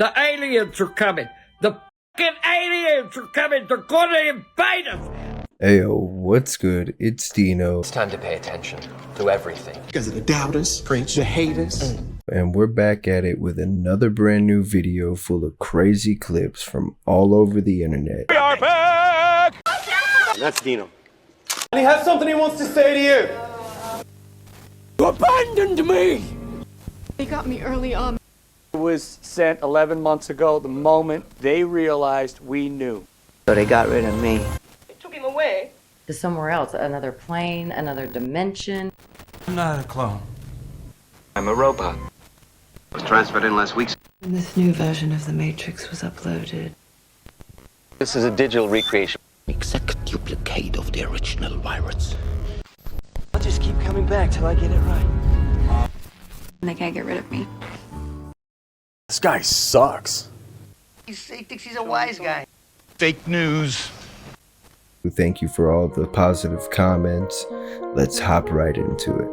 The aliens are coming. The fucking aliens are coming. They're gonna invade us. Ayo, what's good? It's DeeKnow. It's time to pay attention to everything. Because of the doubters, the haters. And we're back at it with another brand new video full of crazy clips from all over the internet. We are back! That's DeeKnow. And he has something he wants to say to you. You abandoned me! They got me early on. It was sent 11 months ago, the moment they realized we knew. So they got rid of me. They took him away. To somewhere else, another plane, another dimension. I'm not a clone. I'm a robot. I was transferred in last week. And this new version of the Matrix was uploaded. This is a digital recreation. Exact duplicate of the original virus. I'll just keep coming back till I get it right. They can't get rid of me. This guy sucks. He thinks he's a wise guy. Fake news. Thank you for all the positive comments. Let's hop right into it.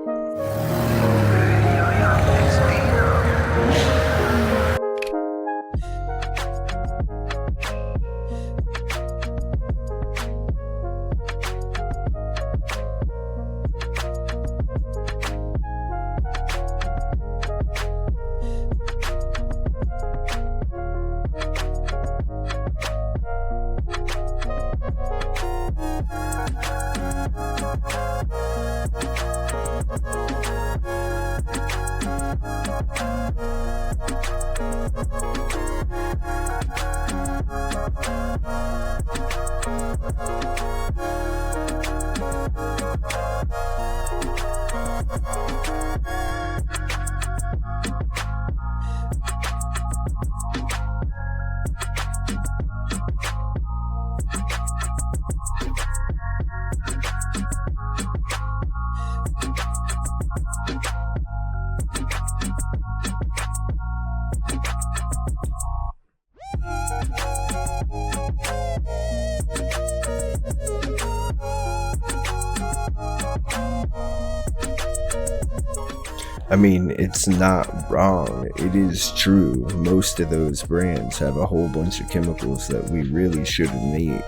I mean, it's not wrong. It is true. Most of those brands have a whole bunch of chemicals that we really shouldn't eat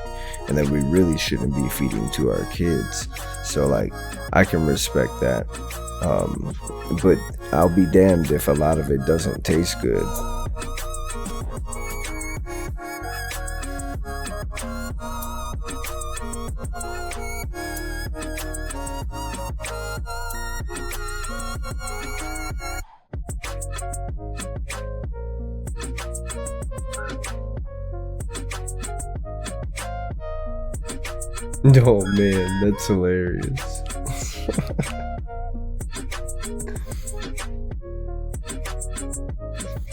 and that we really shouldn't be feeding to our kids. So, like, I can respect that. But I'll be damned if a lot of it doesn't taste good. Oh man, that's hilarious.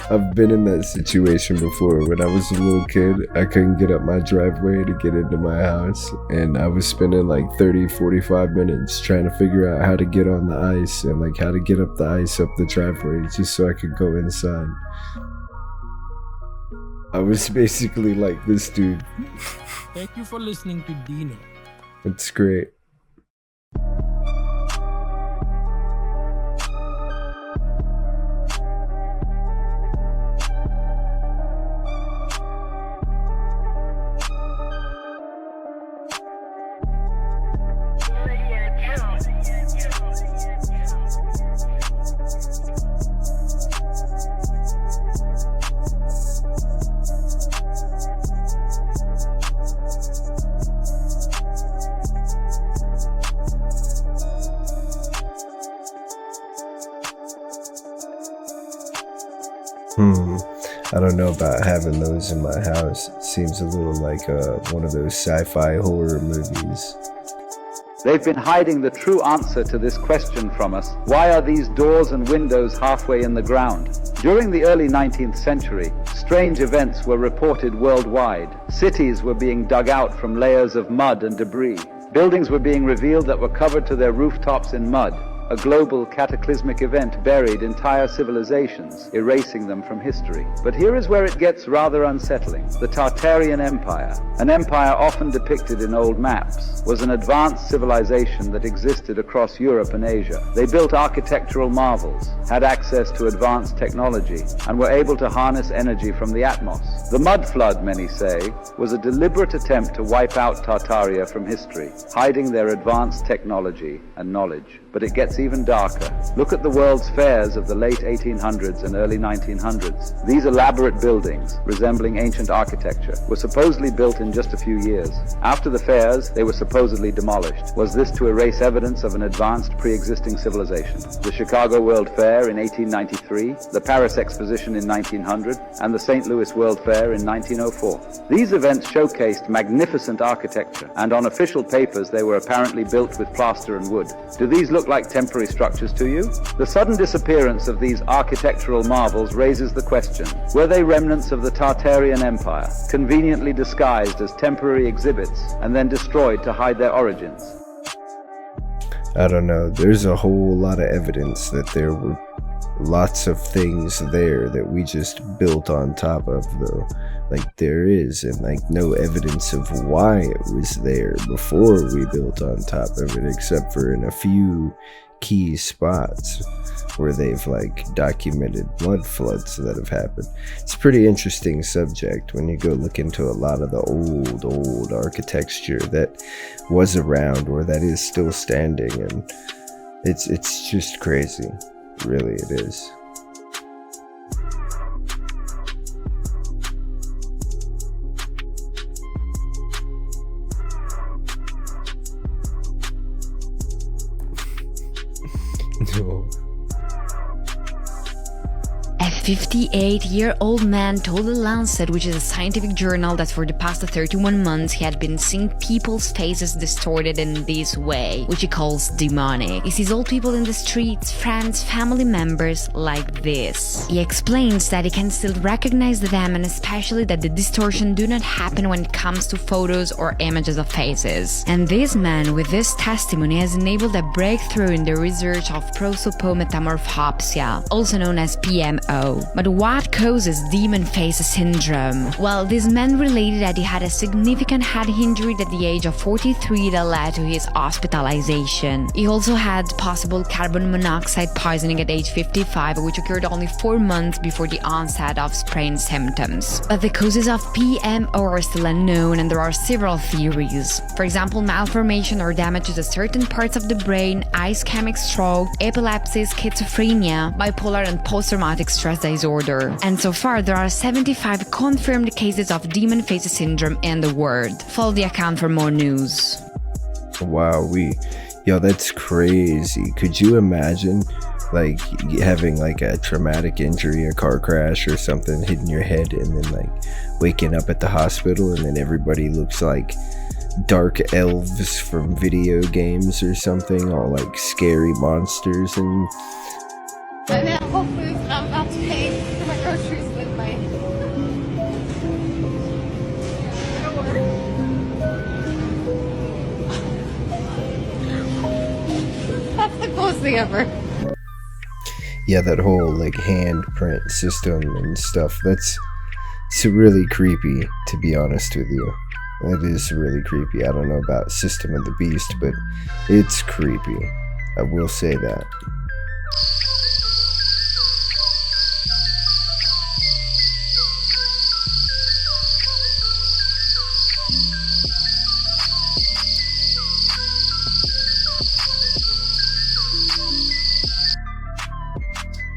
I've been in that situation before. When I was a little kid, I couldn't get up my driveway to get into my house, and I was spending like 30-45 minutes trying to figure out how to get on the ice and like how to get up the ice up the driveway just so I could go inside. I was basically like this dude. Thank you for listening to DeeKnow. It's great. I don't know about having those in my house. It seems a little like one of those sci-fi horror movies. They've been hiding the true answer to this question from us. Why are these doors and windows halfway in the ground? During the early 19th century, strange events were reported worldwide. Cities were being dug out from layers of mud and debris. Buildings were being revealed that were covered to their rooftops in mud. A global cataclysmic event buried entire civilizations, erasing them from history. But here is where it gets rather unsettling. The Tartarian Empire, an empire often depicted in old maps, was an advanced civilization that existed across Europe and Asia. They built architectural marvels, had access to advanced technology, and were able to harness energy from the atmos. The mud flood, many say, was a deliberate attempt to wipe out Tartaria from history, hiding their advanced technology and knowledge. But it gets even darker. Look at the world's fairs of the late 1800s and early 1900s. These elaborate buildings, resembling ancient architecture, were supposedly built in just a few years. After the fairs, they were supposedly demolished. Was this to erase evidence of an advanced pre-existing civilization? The Chicago World Fair in 1893, the Paris Exposition in 1900, and the St. Louis World Fair in 1904. These events showcased magnificent architecture, and on official papers they were apparently built with plaster and wood. Do these look like temporary structures to you? The sudden disappearance of these architectural marvels raises the question, were they remnants of the Tartarian Empire, conveniently disguised as temporary exhibits and then destroyed to hide their origins? I don't know. There's a whole lot of evidence that there were lots of things there that we just built on top of, though. Like, there is, and like no evidence of why it was there before we built on top of it, except for in a few key spots where they've like documented mud floods that have happened. It's a pretty interesting subject when you go look into a lot of the old architecture that was around or that is still standing, and it's just crazy. Really, it is. No. A 58-year-old man told The Lancet, which is a scientific journal, that for the past 31 months he had been seeing people's faces distorted in this way, which he calls demonic. He sees old people in the streets, friends, family members like this. He explains that he can still recognize them, and especially that the distortion do not happen when it comes to photos or images of faces. And this man, with this testimony, has enabled a breakthrough in the research of prosopometamorphopsia, also known as PMO. But what causes demon face syndrome? Well, this man related that he had a significant head injury at the age of 43 that led to his hospitalization. He also had possible carbon monoxide poisoning at age 55, which occurred only 4 months before the onset of sprain symptoms. But the causes of PMO are still unknown, and there are several theories. For example, malformation or damage to certain parts of the brain, ischemic stroke, epilepsy, schizophrenia, bipolar, and post-traumatic stress disorder. And so far, there are 75 confirmed cases of demon face syndrome in the world. Follow the account for more news. Wow, yo, that's crazy. Could you imagine, like, having like a traumatic injury, a car crash or something hitting your head, and then like waking up at the hospital, and then everybody looks like dark elves from video games or something, all like scary monsters and... I'm at Whole Foods and I'm about to pay for my groceries with my... That's the coolest thing ever. Yeah, that whole like handprint system and stuff, it's really creepy, to be honest with you. That is really creepy. I don't know about System of the Beast, but it's creepy. I will say that.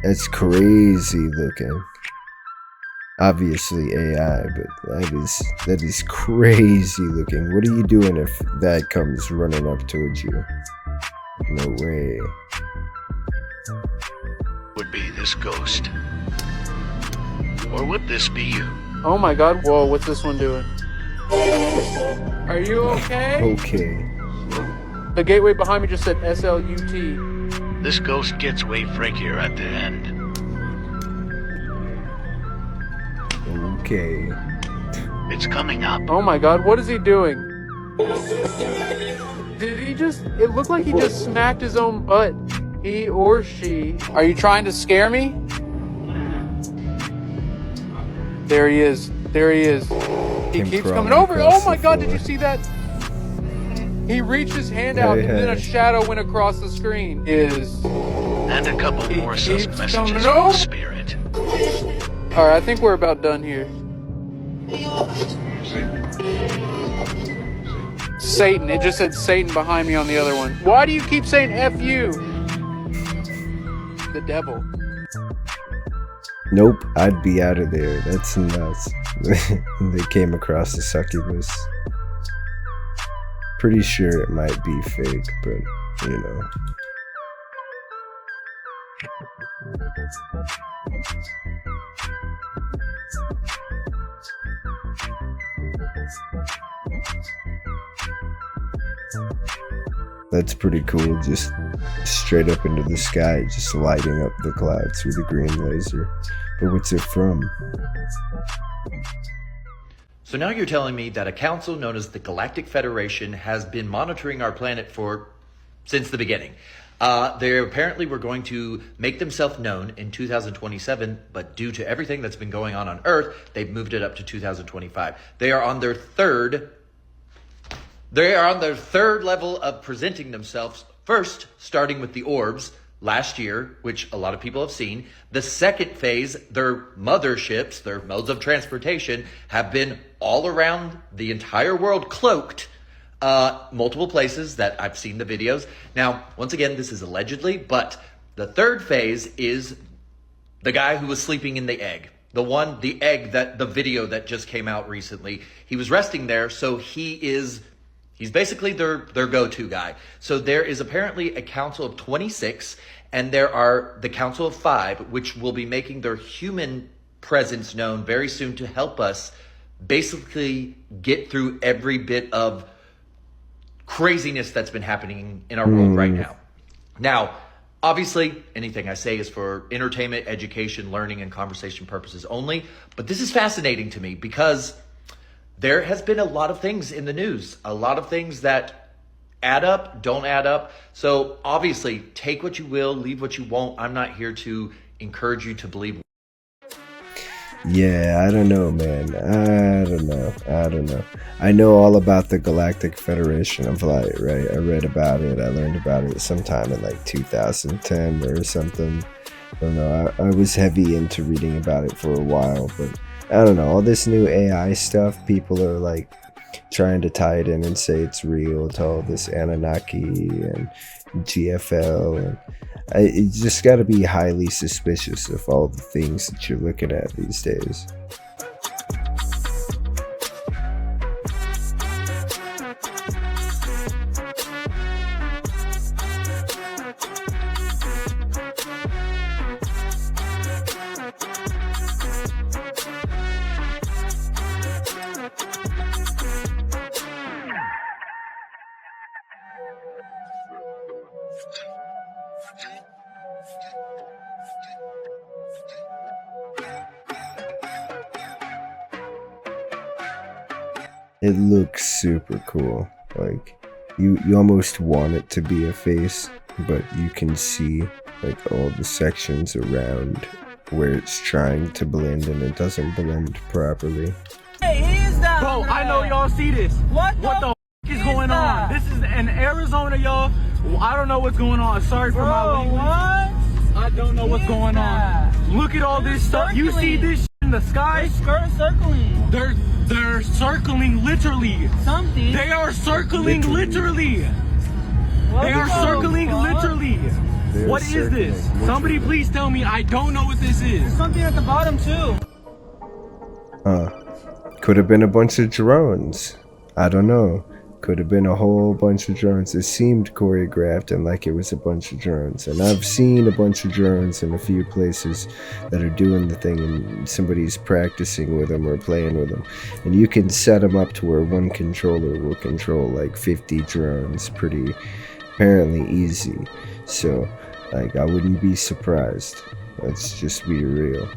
That's crazy looking. Obviously AI, but that is crazy looking. What are you doing if that comes running up towards you? No way. Would be this ghost. Or would this be you? Oh my god, whoa, what's this one doing? Are you okay? Okay. The gateway behind me just said SLUT. This ghost gets way freakier at the end. Okay. It's coming up. Oh my god, what is he doing? Did he just... It looked like he just smacked his own butt. He or she. Are you trying to scare me? There he is. There he is. He keeps coming over. Oh my god, did you see that? He reached his hand out and then a shadow went across the screen. And a couple more messages from the spirit. Alright, I think we're about done here. Satan. It just said Satan behind me on the other one. Why do you keep saying F you? The devil. Nope, I'd be out of there. That's nuts. They came across the succubus. Pretty sure it might be fake, but you know. That's pretty cool, just straight up into the sky, just lighting up the clouds with a green laser. But what's it from? So now you're telling me that a council known as the Galactic Federation has been monitoring our planet since the beginning. They apparently were going to make themselves known in 2027, but due to everything that's been going on Earth, they've moved it up to 2025. They are on their third level of presenting themselves, first starting with the orbs last year, which a lot of people have seen. The second phase, their motherships, their modes of transportation, have been all around the entire world, cloaked, multiple places that I've seen the videos. Now, once again, this is allegedly, but the third phase is the guy who was sleeping in the egg. The egg that the video that just came out recently, he was resting there, so he's basically their go-to guy. So there is apparently a council of 26, and there are the council of 5, which will be making their human presence known very soon to help us basically get through every bit of craziness that's been happening in our world right now. Now, obviously, anything I say is for entertainment, education, learning, and conversation purposes only, but this is fascinating to me because there has been a lot of things in the news, a lot of things that add up, don't add up. So obviously, take what you will, leave what you won't. I'm not here to encourage you to believe. Yeah, I don't know, man. I don't know. I know all about the Galactic Federation of Light, right? I read about it. I learned about it sometime in like 2010 or something. I don't know. I was heavy into reading about it for a while, but I don't know, all this new AI stuff, people are like trying to tie it in and say it's real to all this Anunnaki and GFL, and you just got to be highly suspicious of all the things that you're looking at these days. It looks super cool. Like you almost want it to be a face, but you can see like all the sections around where it's trying to blend and it doesn't blend properly. Hey, he's down. Bro, I know y'all see this. What the f is going on? This is in Arizona, y'all. I don't know what's going on. Sorry for my language. I don't know what's going on. Look at all this stuff. You see this in the sky? They're circling. They're circling literally. Something. They are circling literally. They are circling literally. What is this? Somebody please tell me. I don't know what this is. There's something at the bottom too. Could have been a bunch of drones. I don't know. Could have been a whole bunch of drones. It seemed choreographed and like it was a bunch of drones. And I've seen a bunch of drones in a few places that are doing the thing and somebody's practicing with them or playing with them. And you can set them up to where one controller will control like 50 drones pretty apparently easy. So like I wouldn't be surprised. Let's just be real.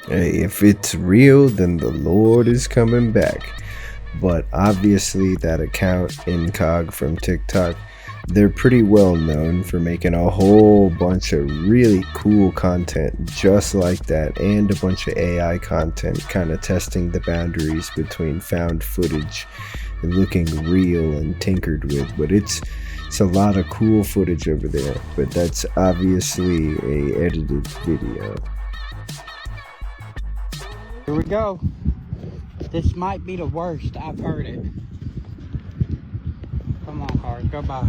Hey, if it's real, then the Lord is coming back. But obviously that account, Incog from TikTok, they're pretty well known for making a whole bunch of really cool content just like that, and a bunch of AI content kind of testing the boundaries between found footage and looking real and tinkered with. But it's a lot of cool footage over there, but that's obviously a edited video. Here we go. This might be the worst. I've heard it. Come on, car, go by.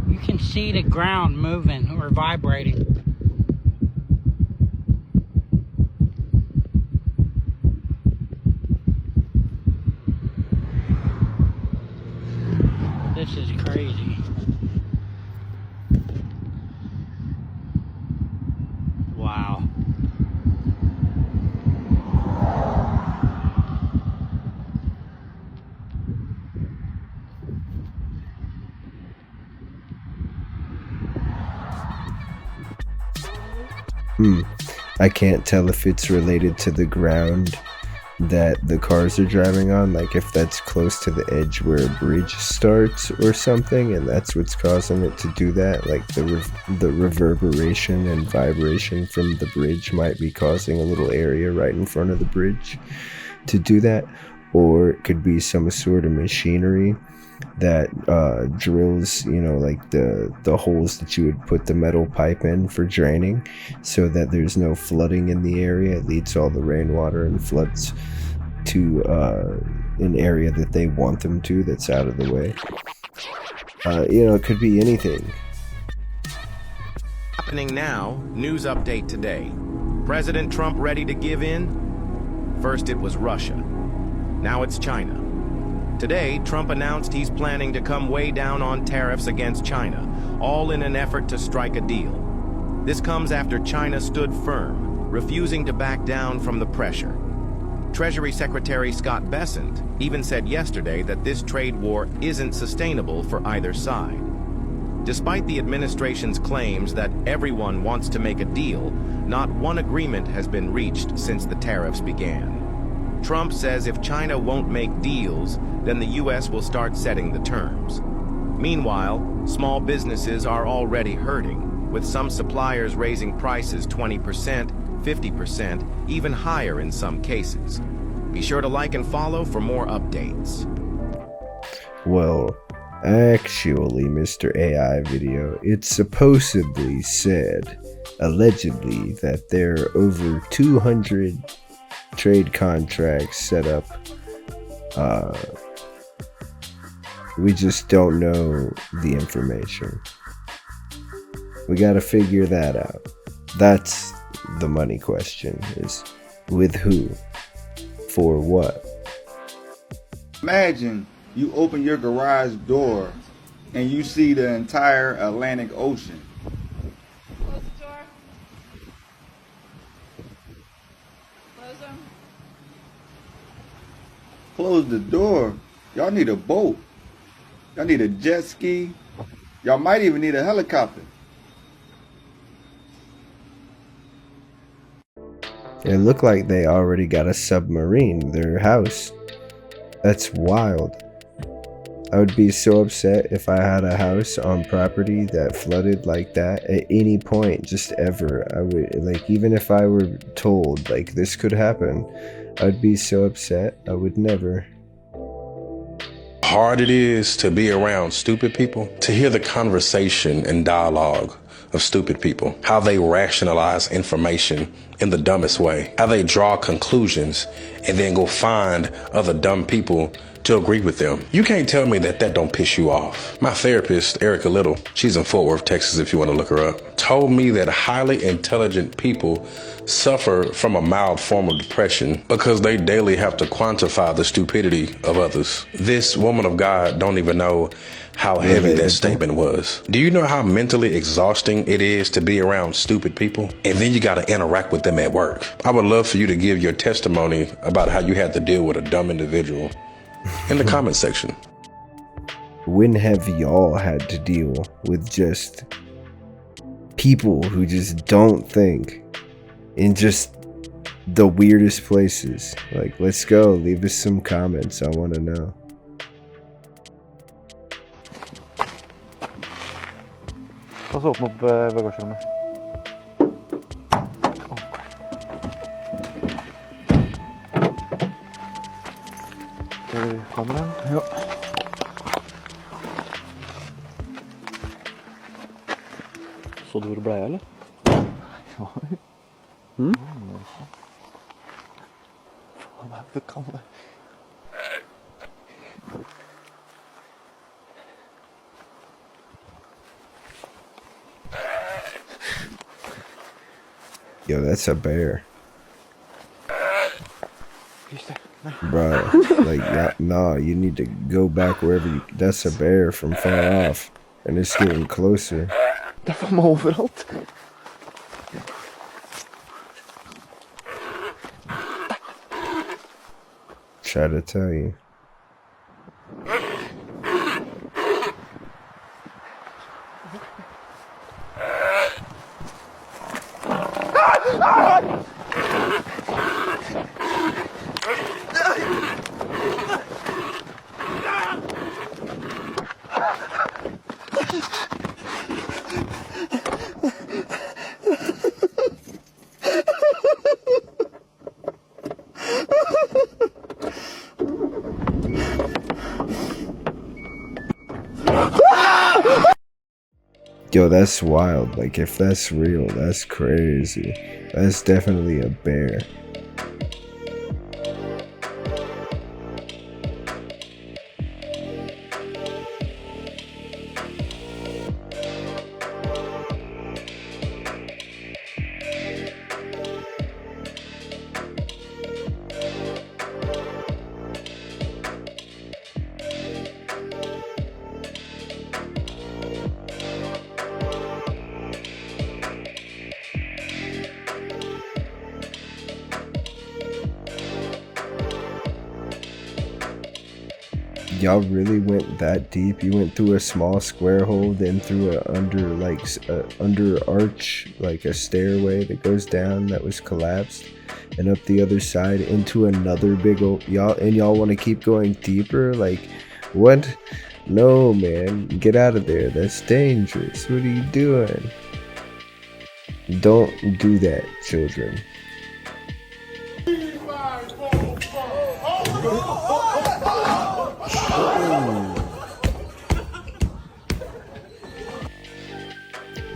You can see the ground moving or vibrating. This is crazy. Wow. I can't tell if it's related to the ground that the cars are driving on, like if that's close to the edge where a bridge starts or something, and that's what's causing it to do that. Like the reverberation and vibration from the bridge might be causing a little area right in front of the bridge to do that, or it could be some sort of machinery that drills, you know, like the holes that you would put the metal pipe in for draining, so that there's no flooding in the area. It leads all the rainwater and floods to an area that they want them to, that's out of the way. You know, it could be anything. Happening now, news update today. President Trump ready to give in? First it was Russia. Now it's China. Today, Trump announced he's planning to come way down on tariffs against China, all in an effort to strike a deal. This comes after China stood firm, refusing to back down from the pressure. Treasury Secretary Scott Bessent even said yesterday that this trade war isn't sustainable for either side. Despite the administration's claims that everyone wants to make a deal, not one agreement has been reached since the tariffs began. Trump says if China won't make deals, then the U.S. will start setting the terms. Meanwhile, small businesses are already hurting, with some suppliers raising prices 20%, 50%, even higher in some cases. Be sure to like and follow for more updates. Well, actually, Mr. AI video, it's supposedly said, allegedly, that there are over 200 trade contracts set up. We just don't know the information. We gotta figure that out. That's the money question, is with who? For what? Imagine you open your garage door and you see the entire Atlantic Ocean. Close the door. Close them. Close the door. Y'all need a boat. Y'all need a jet ski. Y'all might even need a helicopter. It looked like they already got a submarine, their house. That's wild. I would be so upset if I had a house on property that flooded like that at any point, just ever. I would, like, even if I were told, like, this could happen, I'd be so upset. I would never. Hard it is to be around stupid people, to hear the conversation and dialogue of stupid people, how they rationalize information in the dumbest way, how they draw conclusions and then go find other dumb people to agree with them. You can't tell me that that don't piss you off. My therapist, Erica Little, she's in Fort Worth, Texas, if you want to look her up, told me that highly intelligent people suffer from a mild form of depression because they daily have to quantify the stupidity of others. This woman of God don't even know how heavy that statement was. Do you know how mentally exhausting it is to be around stupid people? And then you got to interact with them at work. I would love for you to give your testimony about how you had to deal with a dumb individual in the comment section. When have y'all had to deal with just people who just don't think in just the weirdest places? Like, let's go. Leave us some comments. I want to know. Og så åpne opp bagasjerommet. Skal vi kameraet? Ja. Så du hvor det ble, eller? Ja. Faen, det kan det. Yo, that's a bear. Bro, like, nah, you need to go back wherever you... That's a bear from far off. And it's getting closer. Det er faen meg overalt. Try to tell you. Yo, that's wild. Like, if that's real, that's crazy. That's definitely a bear. Y'all really went that deep? You went through a small square hole, then through a under arch, like a stairway that goes down that was collapsed, and up the other side into another big old... Y'all want to keep going deeper? Like, what? No, man. Get out of there. That's dangerous. What are you doing? Don't do that, children.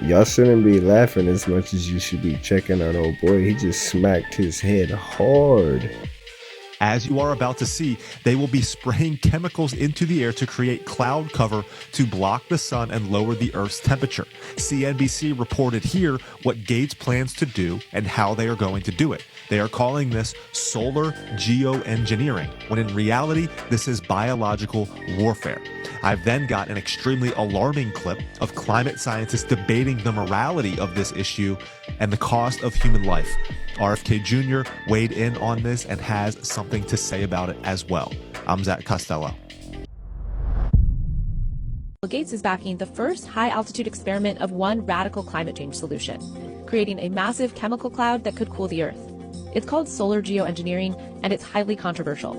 Y'all shouldn't be laughing as much as you should be checking on old boy. He just smacked his head hard. As you are about to see, they will be spraying chemicals into the air to create cloud cover to block the sun and lower the Earth's temperature. CNBC reported here what Gates plans to do and how they are going to do it. They are calling this solar geoengineering, when in reality, this is biological warfare. I've then got an extremely alarming clip of climate scientists debating the morality of this issue and the cost of human life. RFK Jr. weighed in on this and has something to say about it as well. I'm Zach Costello. Gates is backing the first high-altitude experiment of one radical climate change solution, creating a massive chemical cloud that could cool the Earth. It's called solar geoengineering, and it's highly controversial.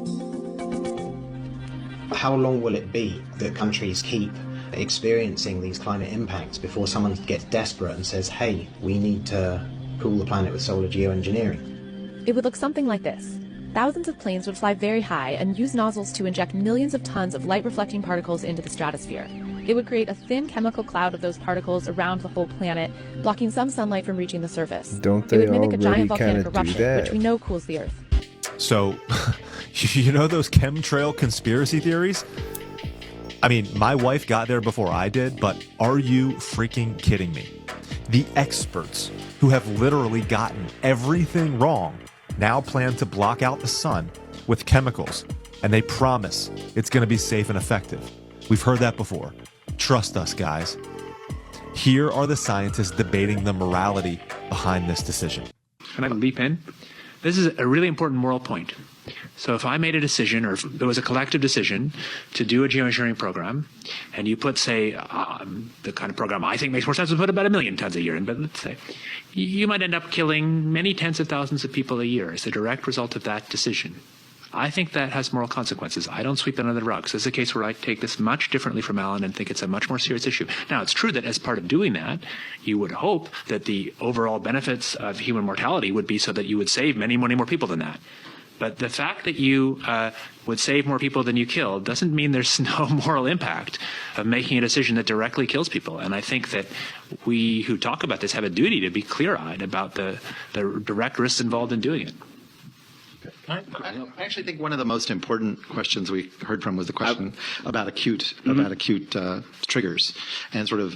How long will it be that countries keep experiencing these climate impacts before someone gets desperate and says, hey, we need to cool the planet with solar geoengineering? It would look something like this. thousands of planes would fly very high and use nozzles to inject millions of tons of light-reflecting particles into the stratosphere. It would create a thin chemical cloud of those particles around the whole planet, blocking some sunlight from reaching the surface. Don't It they would mimic a already giant kind volcanic of do eruption, that? which we know cools the Earth. So, you know those chemtrail conspiracy theories? I mean, my wife got there before I did, but are you freaking kidding me? The experts who have literally gotten everything wrong now plan to block out the sun with chemicals, and they promise it's going to be safe and effective. We've heard that before. Trust us, guys. Here are the scientists debating the morality behind this decision. Can I leap in? This is a really important moral point. So if I made a decision, or if there was a collective decision to do a geoengineering program, and you put, say, the kind of program I think makes more sense to put about 1 million tons a year in, but let's say, you might end up killing many tens of thousands of people a year as a direct result of that decision. I think that has moral consequences. I don't sweep that under the rug. So this is a case where I take this much differently from Alan and think it's a much more serious issue. Now, it's true that as part of doing that, you would hope that the overall benefits of human mortality would be so that you would save many, many more people than that. But the fact that you would save more people than you killed doesn't mean there's no moral impact of making a decision that directly kills people. And I think that we who talk about this have a duty to be clear-eyed about the direct risks involved in doing it. I actually think one of the most important questions we heard from was the question about acute triggers, and sort of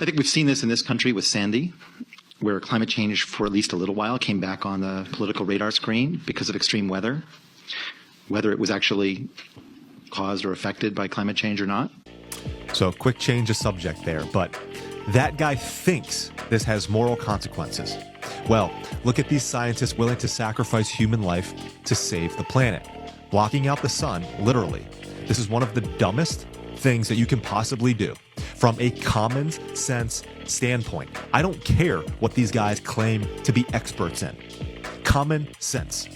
I think we've seen this in this country with Sandy, where climate change for at least a little while came back on the political radar screen because of extreme weather, whether it was actually caused or affected by climate change or not. So, quick change of subject there, but that guy thinks this has moral consequences. Well, look at these scientists willing to sacrifice human life to save the planet, blocking out the sun, literally. This is one of the dumbest things that you can possibly do from a common sense standpoint. I don't care what these guys claim to be experts in. Common sense.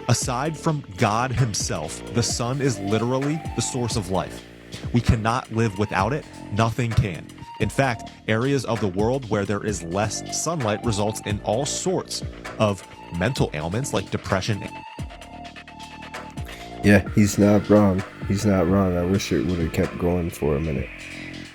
Aside from God himself, the sun is literally the source of life. We cannot live without it. Nothing can. In fact, areas of the world where there is less sunlight results in all sorts of mental ailments like depression. Yeah, he's not wrong. He's not wrong. I wish it would have kept going for a minute.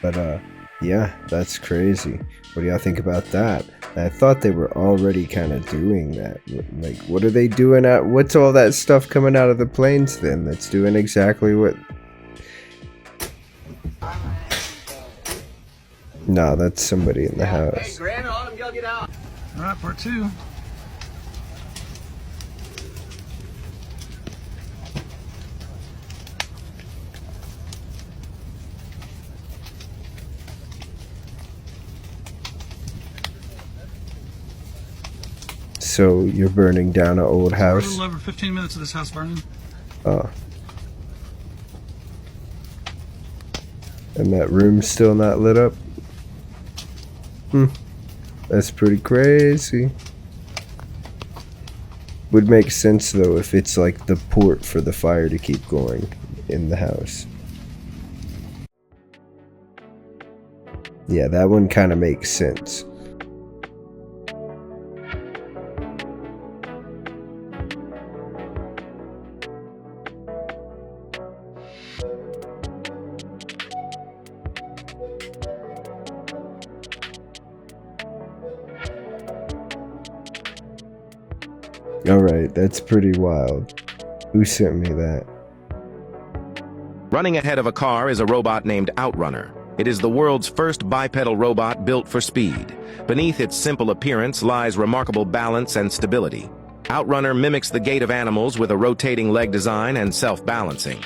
But, yeah, that's crazy. What do y'all think about that? I thought they were already kind of doing that. Like, what are they doing at? What's all that stuff coming out of the planes then that's doing exactly what... Nah, that's somebody in the house. Hey, Grant, all of y'all get out. All right, part 2. So you're burning down an old house? A little over 15 minutes of this house burning. Oh. And that room's still not lit up? That's pretty crazy. Would make sense though if it's like the port for the fire to keep going in the house. Yeah, that one kind of makes sense. Alright, that's pretty wild. Who sent me that? Running ahead of a car is a robot named Outrunner. It is the world's first bipedal robot built for speed. Beneath its simple appearance lies remarkable balance and stability. Outrunner mimics the gait of animals with a rotating leg design and self-balancing.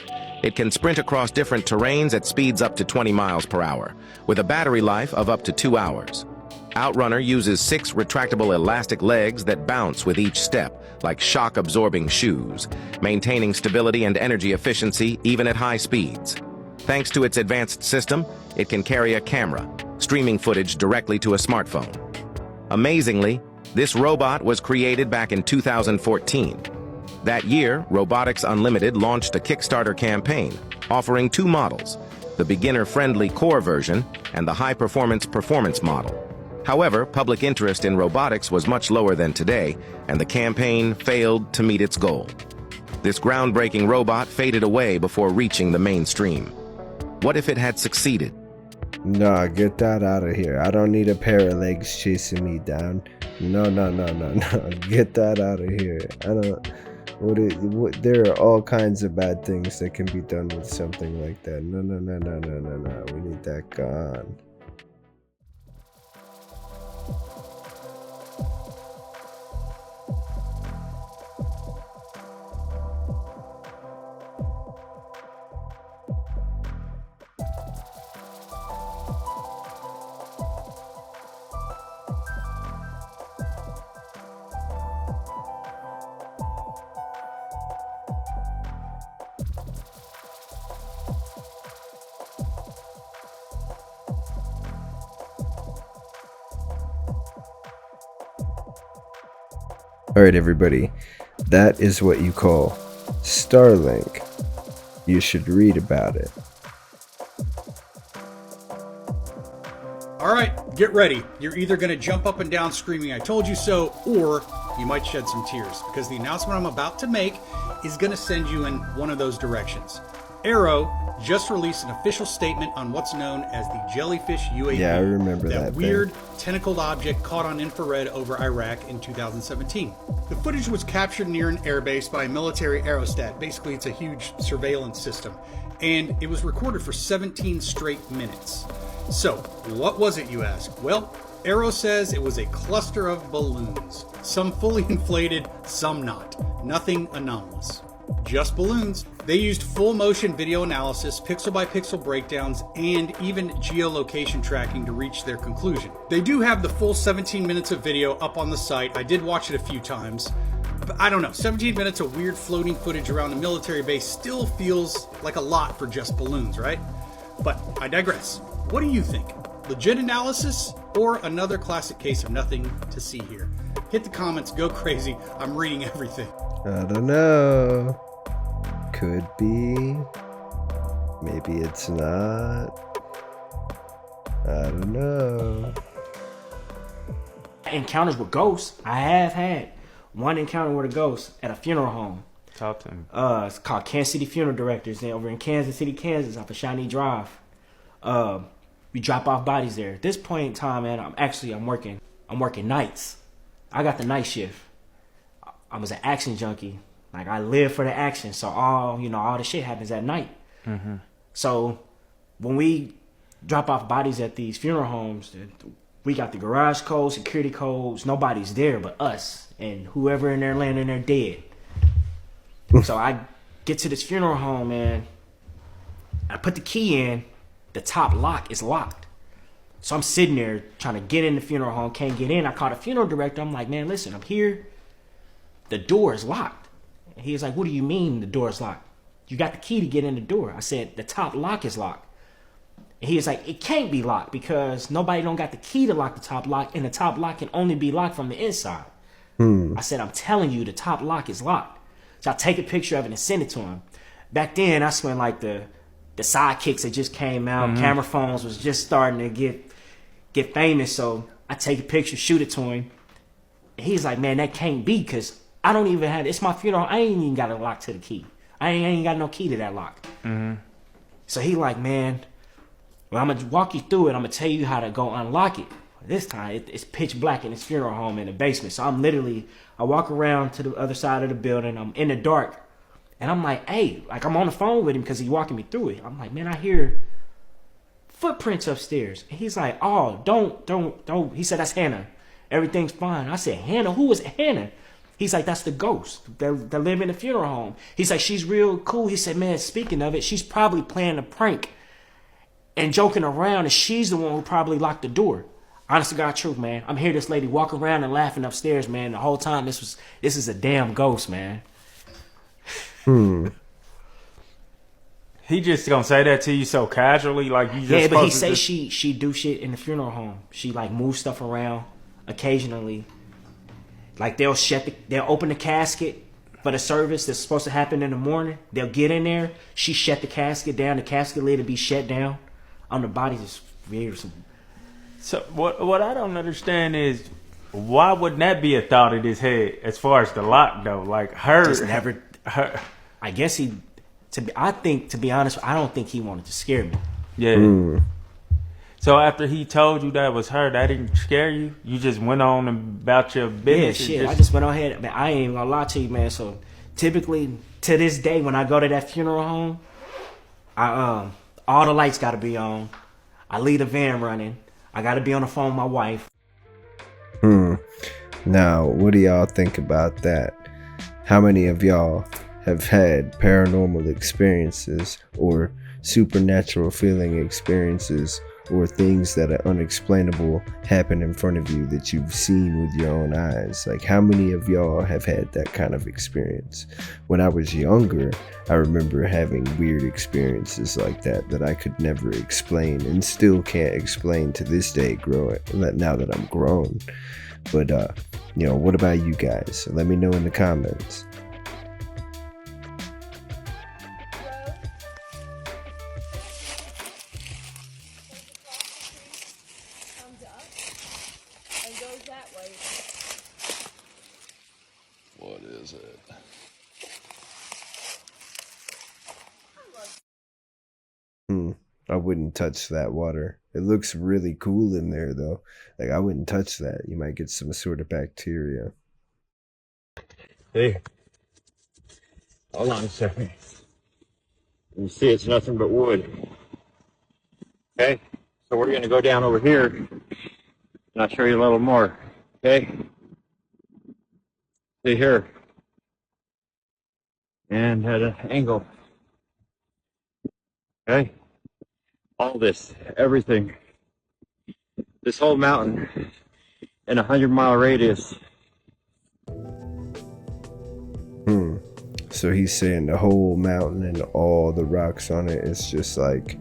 It can sprint across different terrains at speeds up to 20 miles per hour, with a battery life of up to 2 hours. Outrunner uses 6 retractable elastic legs that bounce with each step, like shock-absorbing shoes, maintaining stability and energy efficiency even at high speeds. Thanks to its advanced system, it can carry a camera, streaming footage directly to a smartphone. Amazingly, this robot was created back in 2014. That year, Robotics Unlimited launched a Kickstarter campaign, offering 2 models, the beginner-friendly core version and the high-performance performance model. However, public interest in robotics was much lower than today, and the campaign failed to meet its goal. This groundbreaking robot faded away before reaching the mainstream. What if it had succeeded? Nah, get that out of here. I don't need a pair of legs chasing me down. No. Get that out of here. I don't... there are all kinds of bad things that can be done with something like that. No. We need that gone. Alright everybody, that is what you call Starlink. You should read about it. Alright, get ready. You're either going to jump up and down screaming "I told you so," or you might shed some tears, because the announcement I'm about to make is going to send you in one of those directions. Arrow just released an official statement on what's known as the Jellyfish UAP. Yeah, I remember that weird tentacled object caught on infrared over Iraq in 2017. The footage was captured near an airbase by a military aerostat. Basically, it's a huge surveillance system. And it was recorded for 17 straight minutes. So, what was it, you ask? Well, Arrow says it was a cluster of balloons. Some fully inflated, some not. Nothing anomalous. Just balloons. They used full motion video analysis, pixel by pixel breakdowns, and even geolocation tracking to reach their conclusion. They do have the full 17 minutes of video up on the site. I did watch it a few times. But I don't know, 17 minutes of weird floating footage around a military base still feels like a lot for just balloons, right? But I digress. What do you think? Legit analysis or another classic case of nothing to see here? Hit the comments, go crazy. I'm reading everything. I don't know. Could be. Maybe it's not. I don't know. Encounters with ghosts. I have had one encounter with a ghost at a funeral home. Top 10. It's called Kansas City Funeral Directors. They're over in Kansas City, Kansas, off of Shawnee Drive. We drop off bodies there. At this point in time, man, I'm working nights. I got the night shift. I was an action junkie. Like, I live for the action, so all the shit happens at night. Mm-hmm. So when we drop off bodies at these funeral homes, we got the garage codes, security codes. Nobody's there but us and whoever in there laying in there dead. So I get to this funeral home, man. I put the key in. The top lock is locked. So I'm sitting there trying to get in the funeral home, can't get in. I called a funeral director. I'm like, man, listen, I'm here. The door is locked. And he was like, what do you mean the door is locked? You got the key to get in the door. I said, the top lock is locked. And he was like, it can't be locked because nobody don't got the key to lock the top lock, and the top lock can only be locked from the inside. I said, I'm telling you, the top lock is locked. So I take a picture of it and send it to him. Back then, that's when like the sidekicks that just came out, camera phones was just starting to get famous. So I take a picture, shoot it to him. And he's like, man, that can't be because I don't even have, it's my funeral. I ain't even got a lock to the key. I ain't got no key to that lock. So he like, man, well, I'm going to walk you through it. I'm going to tell you how to go unlock it. This time, it's pitch black in his funeral home in the basement. So I walk around to the other side of the building. I'm in the dark. And I'm like, hey, like I'm on the phone with him because he's walking me through it. I'm like, man, I hear footprints upstairs. And he's like, oh, don't. He said, that's Hannah. Everything's fine. I said, Hannah? Who is Hannah? He's like, that's the ghost that live in the funeral home. He's like, she's real cool. He said, man, speaking of it, she's probably playing a prank and joking around, and she's the one who probably locked the door. Honest to God truth, man. I'm hearing this lady walk around and laughing upstairs, man. The whole time this is a damn ghost, man. He just gonna say that to you so casually, like you just. Yeah, but he say she do shit in the funeral home. She like move stuff around occasionally. Like they'll open the casket for the service that's supposed to happen in the morning. They'll get in there. She shut the casket down. The casket lid will be shut down. On the bodies is weird. So what I don't understand is why wouldn't that be a thought in his head as far as the lock though? Like Just never. I guess he. To be honest, I don't think he wanted to scare me. Yeah. So after he told you that was her, that didn't scare you? You just went on about your business? Yeah, shit. I just went on ahead. Man, I ain't even gonna lie to you, man. So typically, to this day, when I go to that funeral home, all the lights gotta be on. I leave the van running. I gotta be on the phone with my wife. Now, what do y'all think about that? How many of y'all have had paranormal experiences or supernatural feeling experiences or things that are unexplainable happen in front of you that you've seen with your own eyes? Like, how many of y'all have had that kind of experience? When I was younger, I remember having weird experiences like that I could never explain and still can't explain to this day now that I'm grown. But what about you guys? Let me know in the comments. What is it? I wouldn't touch that water. It looks really cool in there though. Like, I wouldn't touch that. You might get some sort of bacteria. Hey, hold on a second. You see it's nothing but wood. Okay, so we're gonna go down over here and I'll show you a little more. Okay, see here, and at an angle. Okay, all this, everything, this whole mountain in a 100-mile radius. So he's saying the whole mountain and all the rocks on it is just like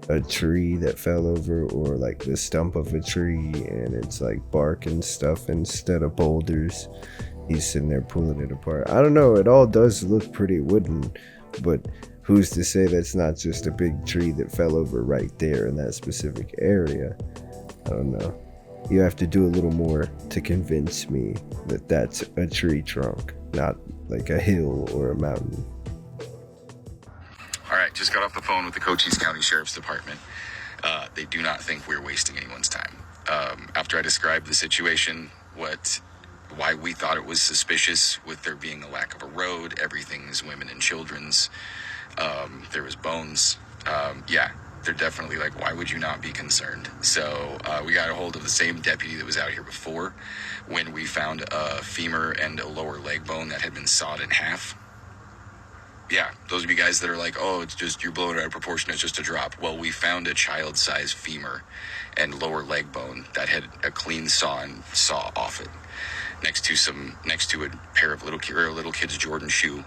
a tree that fell over, or like the stump of a tree and it's like bark and stuff instead of boulders. He's sitting there pulling it apart. I don't know, it all does look pretty wooden, but who's to say that's not just a big tree that fell over right there in that specific area? I don't know. You have to do a little more to convince me that that's a tree trunk, not like a hill or a mountain. All right, just got off the phone with the Cochise County Sheriff's Department. They do not think we're wasting anyone's time. After I described the situation, why we thought it was suspicious with there being a lack of a road, everything is women and children's, there was bones. They're definitely like, why would you not be concerned? So we got a hold of the same deputy that was out here before when we found a femur and a lower leg bone that had been sawed in half. Yeah, those of you guys that are like, oh, it's just, you're blowing it out of proportion, it's just a drop. Well, we found a child-sized femur and lower leg bone that had a clean saw off it, next to a pair of little kid's Jordan shoe,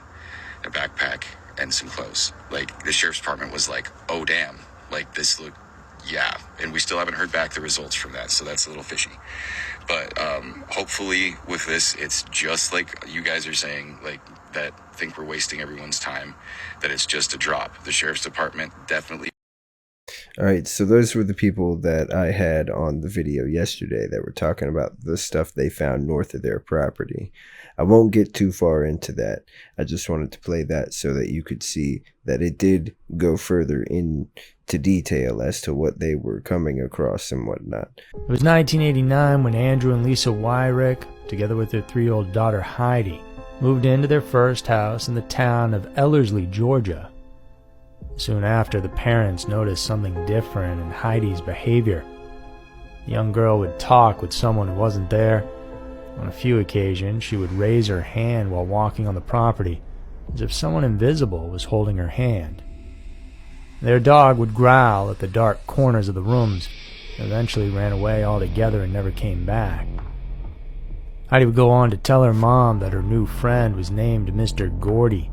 a backpack, and some clothes. Like, the sheriff's department was like, oh damn, like this look, yeah. And we still haven't heard back the results from that, so that's a little fishy. But hopefully with this, it's just like you guys are saying, like, that think we're wasting everyone's time, that it's just a drop. The sheriff's department definitely. All right, so those were the people that I had on the video yesterday that were talking about the stuff they found north of their property. I won't get too far into that. I just wanted to play that so that you could see that it did go further into detail as to what they were coming across and whatnot. It was 1989 when Andrew and Lisa Wyrick, together with their 3-year-old daughter Heidi, moved into their first house in the town of Ellerslie, Georgia. Soon after, the parents noticed something different in Heidi's behavior. The young girl would talk with someone who wasn't there. On a few occasions, she would raise her hand while walking on the property, as if someone invisible was holding her hand. Their dog would growl at the dark corners of the rooms, and eventually ran away altogether and never came back. Heidi would go on to tell her mom that her new friend was named Mr. Gordy.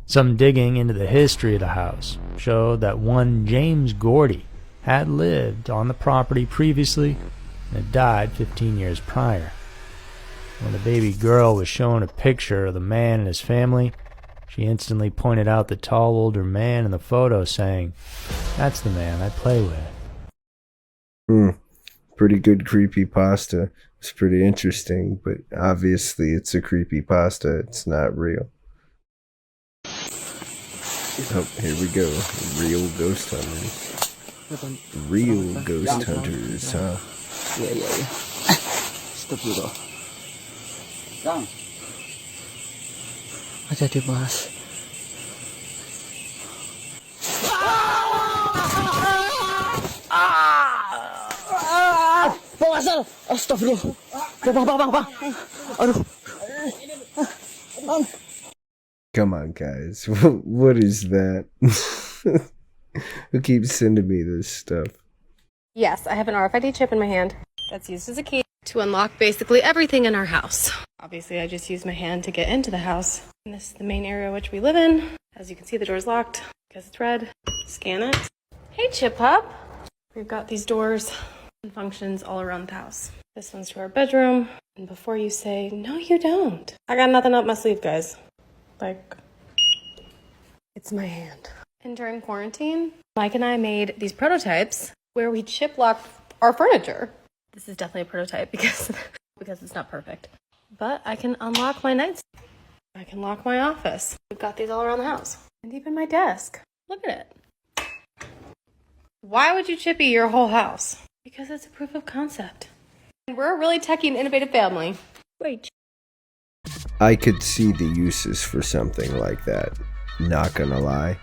Some digging into the history of the house showed that one James Gordy had lived on the property previously and had died 15 years prior. When the baby girl was shown a picture of the man and his family, she instantly pointed out the tall older man in the photo, saying, "That's the man I play with." Pretty good creepypasta. It's pretty interesting, but obviously it's a creepypasta. It's not real. Oh, here we go. Real ghost hunters. Real ghost hunters, huh? Yeah. Stop dulu. Ada di mas. Bang asal. Astagfirullah. Bang. Aduh. Come on, guys. What is that? Who keeps sending me this stuff? Yes, I have an RFID chip in my hand that's used as a key to unlock basically everything in our house. Obviously, I just use my hand to get into the house. And this is the main area which we live in. As you can see, the door's locked because it's red. Scan it. Hey, Chip Pup. We've got these doors and functions all around the house. This one's to our bedroom. And before you say, no, you don't, I got nothing up my sleeve, guys. Like, it's my hand. And during quarantine, Mike and I made these prototypes where we chip locked our furniture. This is definitely a prototype because it's not perfect. But I can unlock my nightstand. I can lock my office. We've got these all around the house. And even my desk. Look at it. Why would you chippy your whole house? Because it's a proof of concept. And we're a really techie and innovative family. Wait. I could see the uses for something like that. Not gonna lie.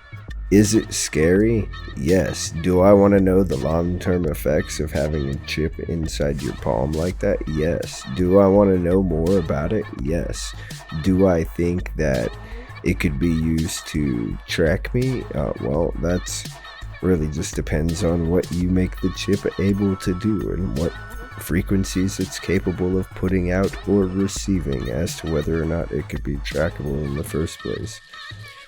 Is it scary? Yes. Do I want to know the long-term effects of having a chip inside your palm like that? Yes. Do I want to know more about it? Yes. Do I think that it could be used to track me? Well, that's really just depends on what you make the chip able to do and what frequencies it's capable of putting out or receiving as to whether or not it could be trackable in the first place.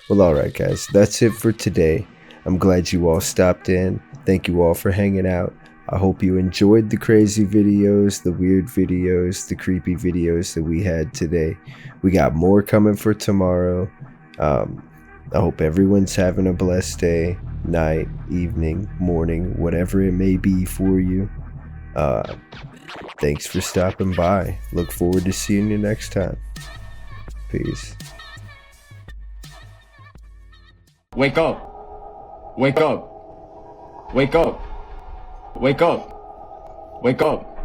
Well, alright guys, that's it for today. I'm glad you all stopped in. Thank you all for hanging out. I hope you enjoyed the crazy videos, the weird videos, the creepy videos that we had today. We got more coming for tomorrow. I hope everyone's having a blessed day, night, evening, morning, whatever it may be for you. Thanks for stopping by. Look forward to seeing you next time. Peace. Wake up! Wake up! Wake up! Wake up! Wake up!